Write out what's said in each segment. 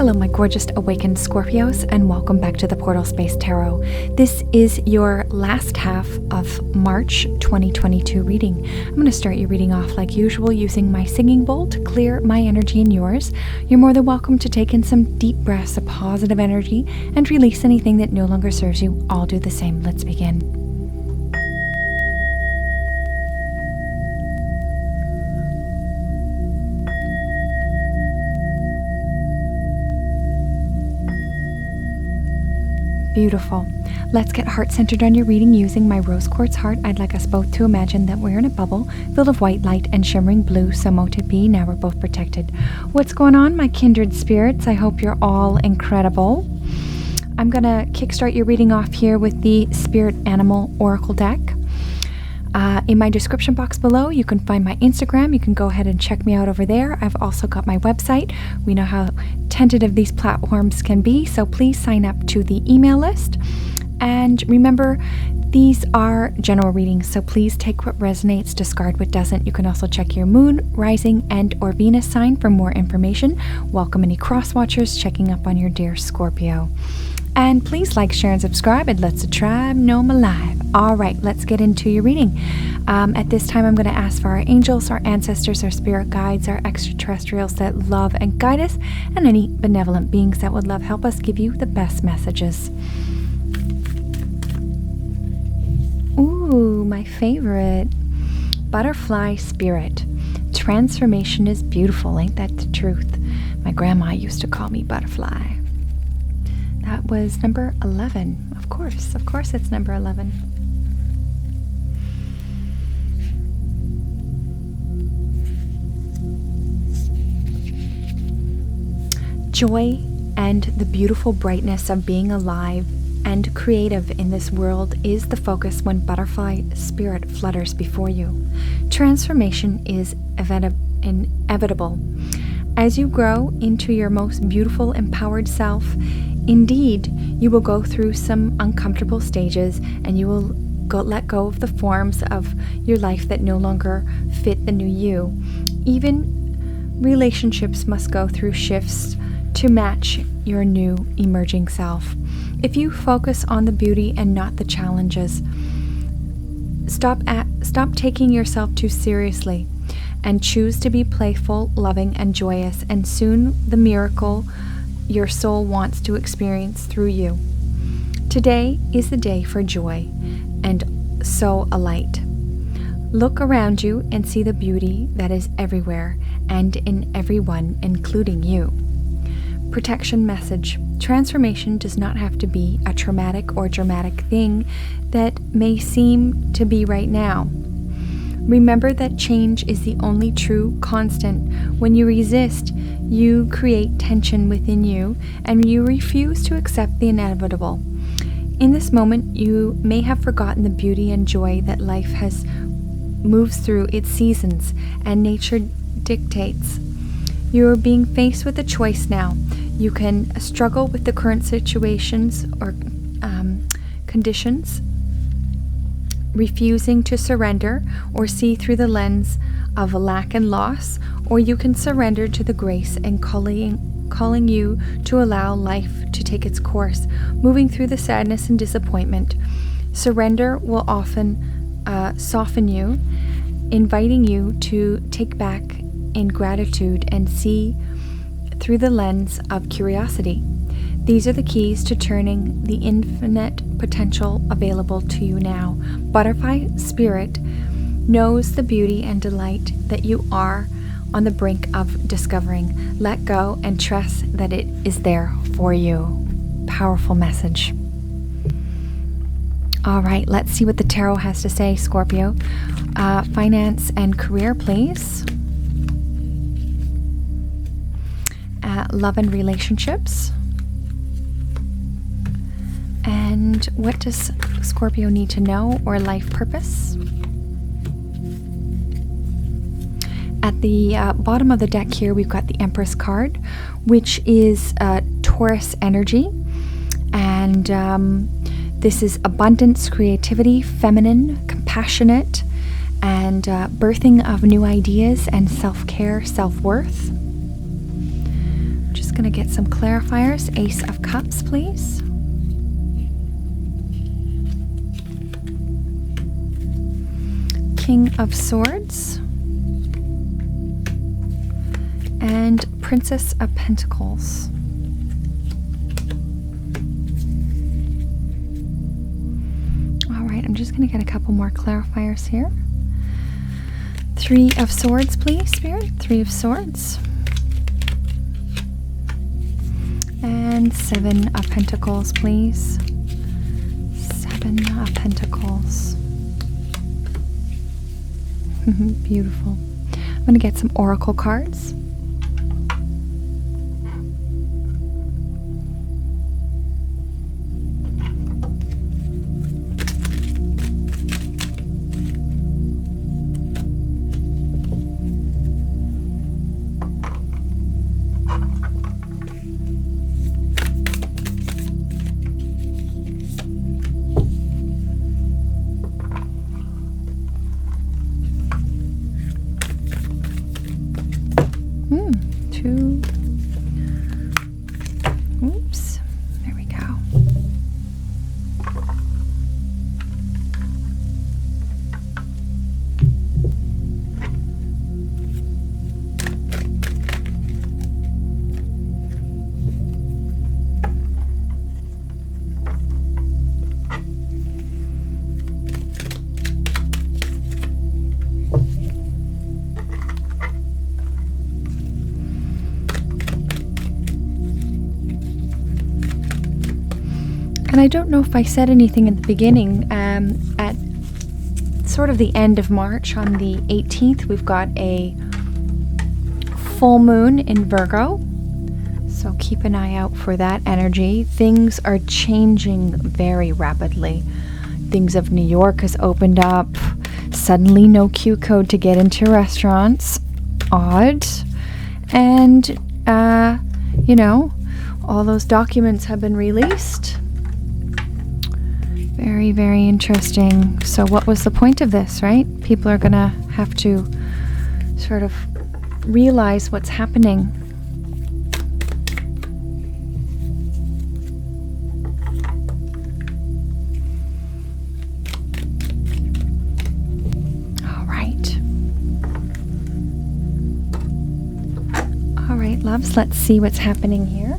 Hello, my gorgeous awakened Scorpios, and welcome back to the Portal Space Tarot. This is your last half of March 2022 reading. I'm going to start your reading off like usual using my singing bowl to clear my energy and yours. You're more than welcome to take in some deep breaths of positive energy and release anything that no longer serves you. I'll do the same. Let's begin. Beautiful. Let's get heart-centered on your reading using my rose quartz heart. I'd like us both to imagine that we're in a bubble filled of white light and shimmering blue, so mote it be. Now we're both protected. What's going on, my kindred spirits? I hope you're all incredible. I'm going to kickstart your reading off here with the Spirit Animal Oracle deck. In my description box below, you can find my Instagram. You can go ahead and check me out over there. I've also got my website. We know how tentative these platforms can be, so please sign up to the email list. And remember, these are general readings, so please take what resonates, discard what doesn't. You can also check your moon, rising, and or Venus sign for more information. Welcome any cross watchers checking up on your dear Scorpio. And please like, share, and subscribe. It lets the tribe know I'm alive. All right, let's get into your reading. At this time, I'm going to ask for our angels, our ancestors, our spirit guides, our extraterrestrials that love and guide us, and any benevolent beings that would love help us give you the best messages. Ooh, my favorite. Butterfly spirit. Transformation is beautiful, ain't that the truth? My grandma used to call me Butterfly. That was number 11. Of course it's number 11. Joy and the beautiful brightness of being alive and creative in this world is the focus when butterfly spirit flutters before you. Transformation is inevitable. As you grow into your most beautiful, empowered self, indeed, you will go through some uncomfortable stages, and you will let go of the forms of your life that no longer fit the new you. Even relationships must go through shifts to match your new emerging self. If you focus on the beauty and not the challenges, stop taking yourself too seriously and choose to be playful, loving, and joyous, and soon the miracle your soul wants to experience through you. Today is the day for joy, and so a light. Look around you and see the beauty that is everywhere and in everyone, including you. Protection message. Transformation does not have to be a traumatic or dramatic thing that may seem to be right now. Remember that change is the only true constant. When you resist, you create tension within you, and you refuse to accept the inevitable. In this moment, you may have forgotten the beauty and joy that life moves through its seasons, and nature dictates. You are being faced with a choice now. You can struggle with the current situations or conditions, refusing to surrender or see through the lens of lack and loss, or you can surrender to the grace and calling you to allow life to take its course, moving through the sadness and disappointment. Surrender will often soften you, inviting you to take back in gratitude and see through the lens of curiosity. These are the keys to turning the infinite potential available to you now. Butterfly spirit knows the beauty and delight that you are on the brink of discovering. Let go and trust that it is there for you. Powerful message. All right, let's see what the tarot has to say, Scorpio. Finance and career, please. Love and relationships. And what does Scorpio need to know, or life purpose? At the bottom of the deck here, we've got the Empress card, which is Taurus energy. And this is abundance, creativity, feminine, compassionate, and birthing of new ideas and self-care, self-worth. just going to get some clarifiers. Ace of Cups, please. King of Swords. And Princess of Pentacles. All right, I'm just going to get a couple more clarifiers here. 3 of Swords, please, Spirit. 3 of Swords. And 7 of Pentacles, please. 7 of Pentacles. Beautiful. I'm going to get some oracle cards. Oops, there we go. And I don't know if I said anything at the beginning. At sort of the end of March, on the 18th, we've got a full moon in Virgo. So keep an eye out for that energy. Things are changing very rapidly. Things of New York has opened up. Suddenly no Q code to get into restaurants. Odd. And, you know, all those documents have been released. Very, very interesting. So what was the point of this, right? People are going to have to sort of realize what's happening. All right. All right, loves, let's see what's happening here.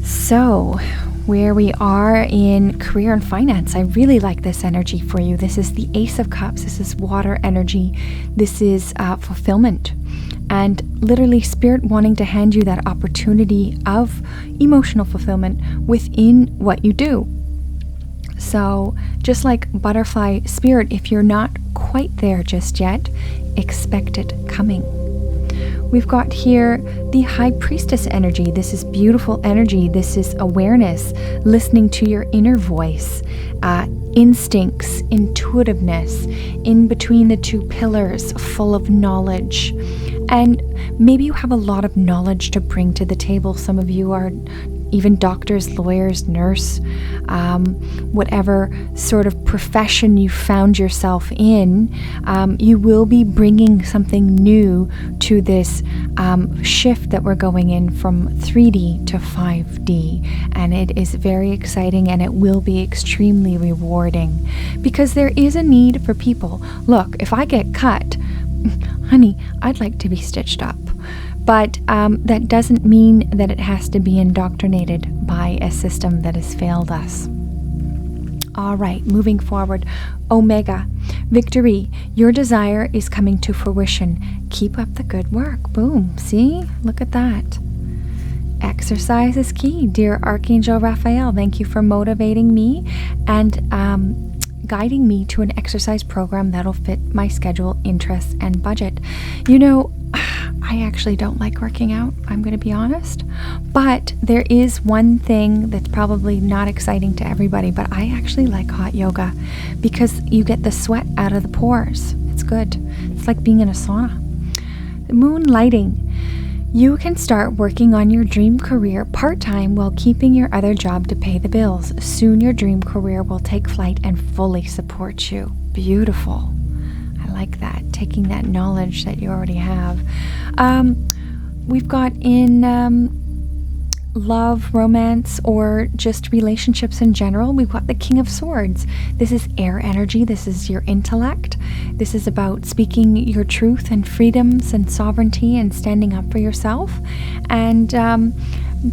So, where we are in career and finance. I really like this energy for you. This is the Ace of Cups. This is water energy. This is fulfillment. And literally Spirit wanting to hand you that opportunity of emotional fulfillment within what you do. So just like butterfly spirit, if you're not quite there just yet, expect it coming. We've got here the High Priestess energy. This is beautiful energy. This is awareness, listening to your inner voice, instincts, intuitiveness, in between the two pillars, full of knowledge. And maybe you have a lot of knowledge to bring to the table. Some of you are even doctors, lawyers, nurse, whatever sort of profession you found yourself in, you will be bringing something new to this shift that we're going in from 3D to 5D. And it is very exciting, and it will be extremely rewarding because there is a need for people. Look, if I get cut, honey, I'd like to be stitched up. But that doesn't mean that it has to be indoctrinated by a system that has failed us. All right, moving forward. Omega, victory. Your desire is coming to fruition. Keep up the good work. Boom. See? Look at that. Exercise is key. Dear Archangel Raphael, thank you for motivating me and guiding me to an exercise program that'll fit my schedule, interests, and budget. You know, I actually don't like working out, I'm going to be honest. But there is one thing that's probably not exciting to everybody, but I actually like hot yoga because you get the sweat out of the pores. It's good. It's like being in a sauna. Moonlighting. You can start working on your dream career part-time while keeping your other job to pay the bills. Soon your dream career will take flight and fully support you. Beautiful. I like that. Taking that knowledge that you already have. we've got in love, romance, or just relationships in general, we've got the King of Swords. This is air energy. This is your intellect. This is about speaking your truth and freedoms and sovereignty and standing up for yourself. And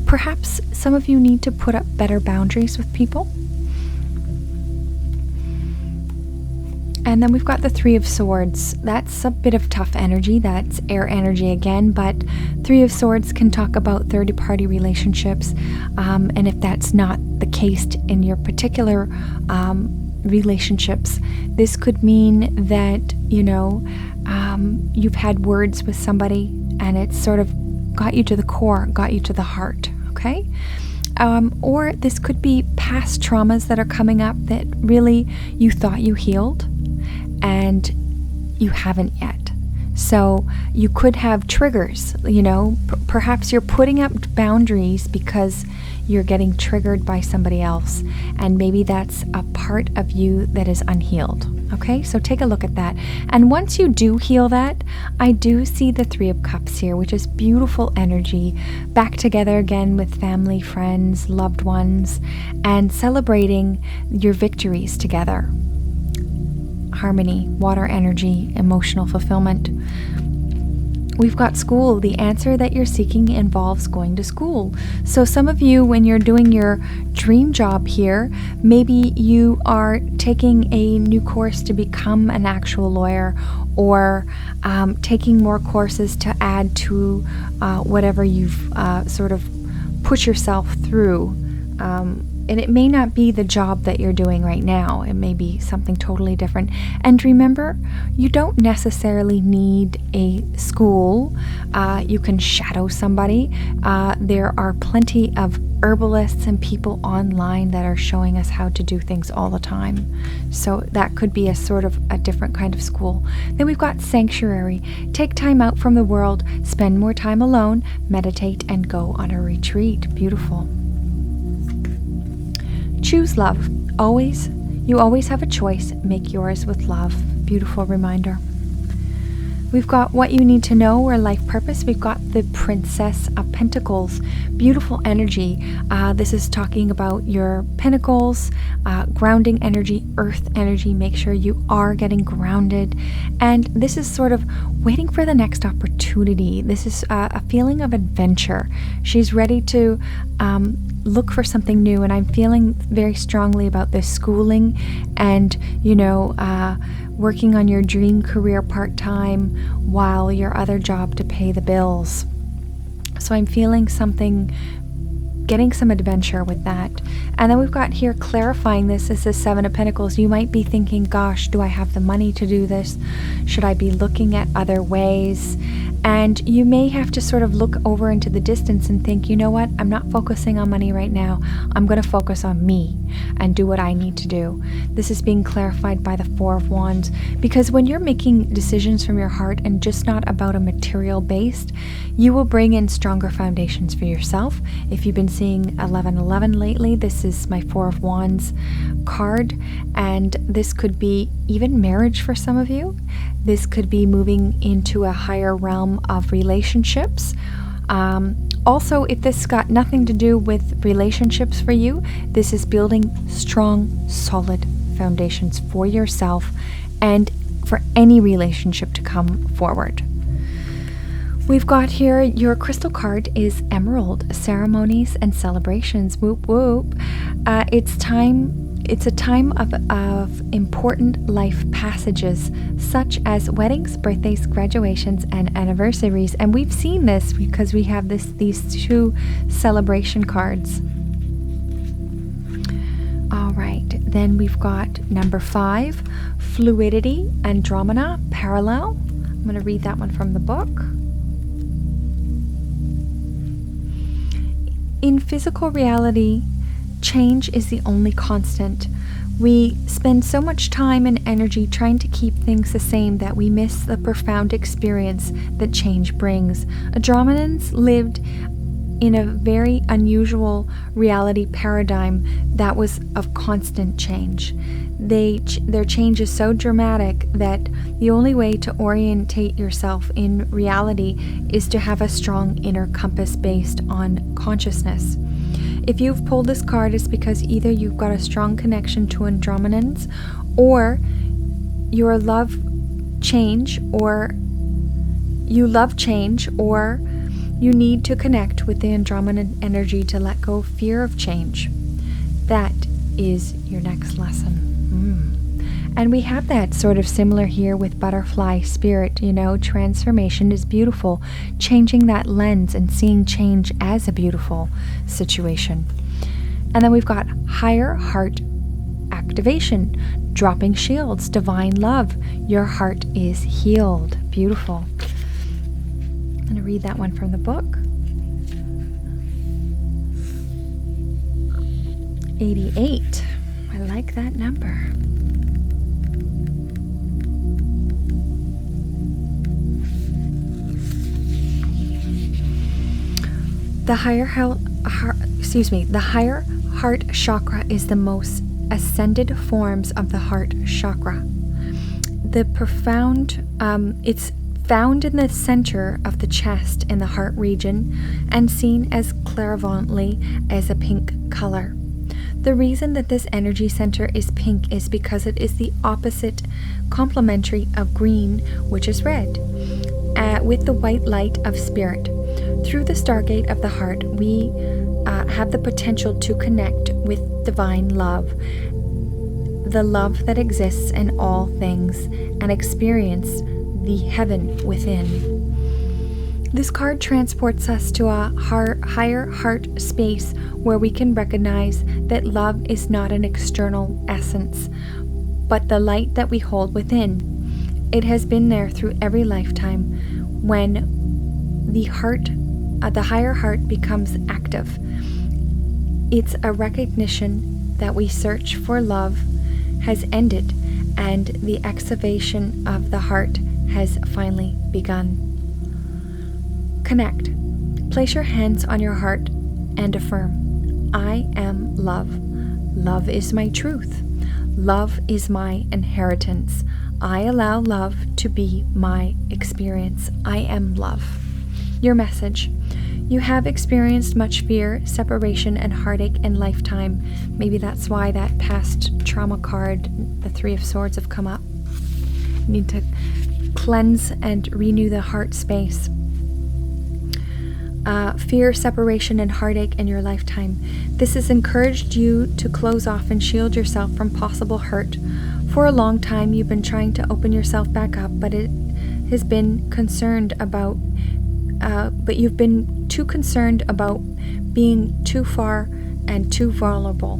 perhaps some of you need to put up better boundaries with people. And then we've got the Three of Swords. That's a bit of tough energy. That's air energy again, but Three of Swords can talk about third-party relationships. And if that's not the case in your particular relationships, this could mean that, you've had words with somebody and it's sort of got you to the core, got you to the heart, okay? Or this could be past traumas that are coming up that really you thought you healed and you haven't yet. So you could have triggers, perhaps you're putting up boundaries because you're getting triggered by somebody else, and maybe that's a part of you that is unhealed. Okay, so take a look at that. And once you do heal that, I do see the Three of Cups here, which is beautiful energy, back together again with family, friends, loved ones, and celebrating your victories together. Harmony, water energy, emotional fulfillment. We've got school. The answer that you're seeking involves going to school. So some of you, when you're doing your dream job here, maybe you are taking a new course to become an actual lawyer, or taking more courses to add to whatever you've sort of put yourself through. And it may not be the job that you're doing right now. It may be something totally different. And remember, you don't necessarily need a school. You can shadow somebody. There are plenty of herbalists and people online that are showing us how to do things all the time. So that could be a sort of a different kind of school. Then we've got sanctuary. Take time out from the world, spend more time alone, meditate, and go on a retreat. Beautiful. Choose love. You always have a choice. Make yours with love. Beautiful reminder. We've got what you need to know, or life purpose. We've got the Princess of Pentacles. Beautiful energy. This is talking about your pinnacles, grounding energy, earth energy. Make sure you are getting grounded. And this is sort of waiting for the next opportunity. This is a feeling of adventure. She's ready to look for something new, and I'm feeling very strongly about this schooling and working on your dream career part-time while your other job to pay the bills. So I'm feeling something, getting some adventure with that. And then we've got here clarifying this is the Seven of Pentacles. You might be thinking, gosh, do I have the money to do this? Should I be looking at other ways? And you may have to sort of look over into the distance and think, you know what, I'm not focusing on money right now. I'm going to focus on me and do what I need to do. This is being clarified by the Four of Wands, because when you're making decisions from your heart and just not about a material based, you will bring in stronger foundations for yourself. If you've been seeing 1111 lately, this is my Four of Wands card, and this could be even marriage for some of you. This could be moving into a higher realm of relationships. Also, if this got nothing to do with relationships for you, this is building strong, solid foundations for yourself and for any relationship to come forward. We've got here, your crystal card is Emerald, ceremonies and celebrations. Whoop whoop. It's a time of important life passages, such as weddings, birthdays, graduations, and anniversaries. And we've seen this because we have these two celebration cards. All right, then we've got number 5, fluidity, Andromeda, parallel. I'm going to read that one from the book. In physical reality, change is the only constant. We spend so much time and energy trying to keep things the same that we miss the profound experience that change brings. Andromedans lived in a very unusual reality paradigm that was of constant change. Their change is so dramatic that the only way to orientate yourself in reality is to have a strong inner compass based on consciousness. If you've pulled this card, it's because either you've got a strong connection to Andromedans, or your love change, or you love change, or you need to connect with the Andromedan energy to let go of fear of change. That is your next lesson. And we have that sort of similar here with butterfly spirit. Transformation is beautiful. Changing that lens and seeing change as a beautiful situation. And then we've got higher heart activation, dropping shields, divine love. Your heart is healed. Beautiful. I'm going to read that one from the book. 88. I like that number. The higher heart chakra is the most ascended forms of the heart chakra. The profound, it's found in the center of the chest in the heart region and seen as clairvoyantly as a pink color. The reason that this energy center is pink is because it is the opposite complementary of green, which is red, with the white light of spirit. Through the stargate of the heart, we have the potential to connect with divine love, the love that exists in all things, and experience the heaven within. This card transports us to a higher heart space where we can recognize that love is not an external essence, but the light that we hold within. It has been there through every lifetime. When the higher heart becomes active, it's a recognition that we search for love has ended and the excavation of the heart has finally begun. Connect. Place your hands on your heart and affirm, I am love. Love is my truth. Love is my inheritance. I allow love to be my experience. I am love. Your message. You have experienced much fear, separation, and heartache in lifetime. Maybe that's why that past trauma card, the Three of Swords, have come up. You need to cleanse and renew the heart space. Fear, separation, and heartache in your lifetime. This has encouraged you to close off and shield yourself from possible hurt. For a long time, you've been trying to open yourself back up, but you've been too concerned about being too far and too vulnerable.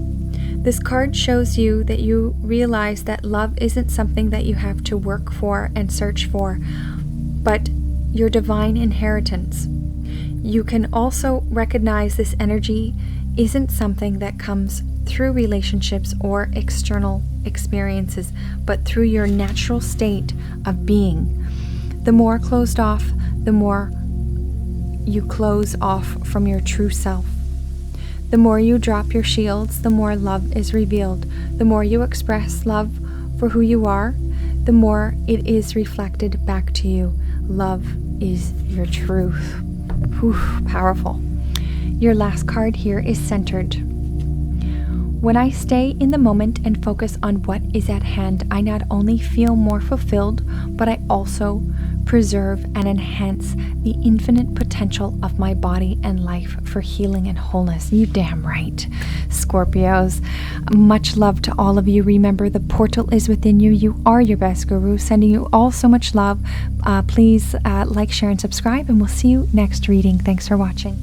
This card shows you that you realize that love isn't something that you have to work for and search for, but your divine inheritance. You can also recognize this energy isn't something that comes through relationships or external experiences, but through your natural state of being. The more closed off, the more you close off from your true self. The more you drop your shields, the more love is revealed. The more you express love for who you are, the more it is reflected back to you. Love is your truth. Whew, powerful. Your last card here is centered. When I stay in the moment and focus on what is at hand, I not only feel more fulfilled, but I also preserve and enhance the infinite potential of my body and life for healing and wholeness. You damn right, Scorpios. Much love to all of you. Remember, the portal is within you. You are your best guru. Sending you all so much love. Please like, share, and subscribe, and we'll see you next reading. Thanks for watching.